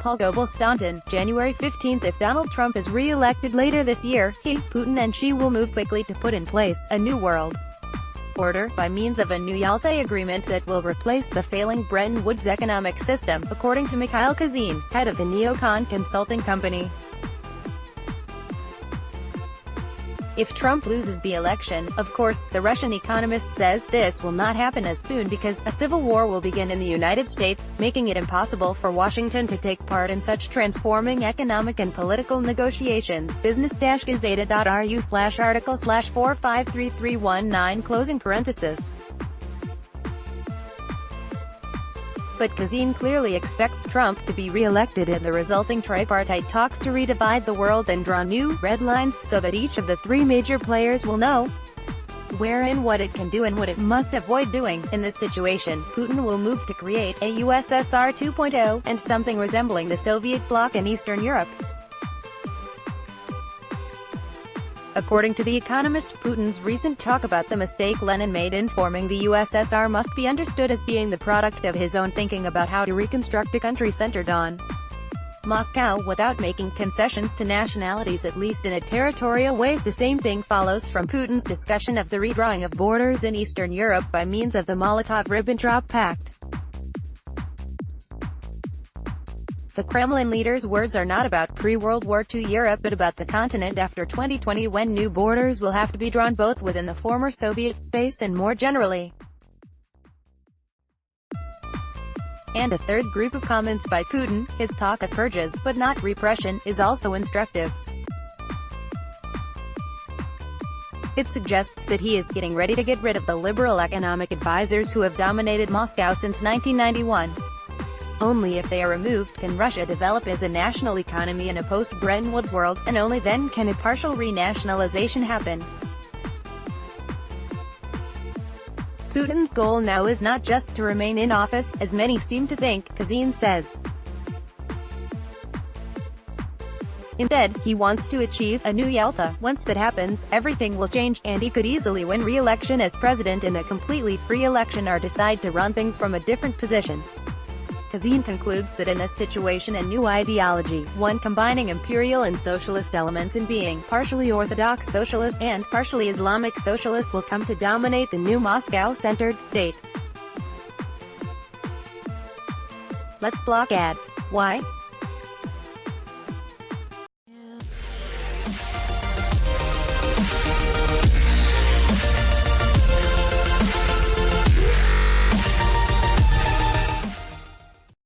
Paul Goble Staunton, January 15. If Donald Trump is re-elected later this year, he, Putin and Xi will move quickly to put in place a new world order, by means of a new Yalta agreement that will replace the failing Bretton Woods economic system, according to Khazin, head of the neocon consulting company. If Trump loses the election, of course, the Russian economist says, this will not happen as soon because a civil war will begin in the United States, making it impossible for Washington to take part in such transforming economic and political negotiations. business-gazeta.ru/article/453319 closing parenthesis. But Khazin clearly expects Trump to be re-elected in the resulting tripartite talks to redivide the world and draw new, red lines, so that each of the three major players will know where and what it can do and what it must avoid doing. In this situation, Putin will move to create a USSR 2.0, and something resembling the Soviet bloc in Eastern Europe. According to The Economist, Putin's recent talk about the mistake Lenin made in forming the USSR must be understood as being the product of his own thinking about how to reconstruct a country centered on Moscow, without making concessions to nationalities, at least in a territorial way. The same thing follows from Putin's discussion of the redrawing of borders in Eastern Europe by means of the Molotov-Ribbentrop Pact. The Kremlin leader's words are not about pre-World War II Europe but about the continent after 2020, when new borders will have to be drawn both within the former Soviet space and more generally. And a third group of comments by Putin, his talk of purges, but not repression, is also instructive. It suggests that he is getting ready to get rid of the liberal economic advisors who have dominated Moscow since 1991. Only if they are removed can Russia develop as a national economy in a post-Bretton Woods world, and only then can a partial renationalization happen. Putin's goal now is not just to remain in office, as many seem to think, Khazin says. Instead, he wants to achieve a new Yalta. Once that happens, everything will change, and he could easily win re-election as president in a completely free election or decide to run things from a different position. Khazin concludes that in this situation a new ideology, one combining imperial and socialist elements in being partially orthodox socialist and partially Islamic socialist, will come to dominate the new Moscow-centered state. Let's block ads. Why?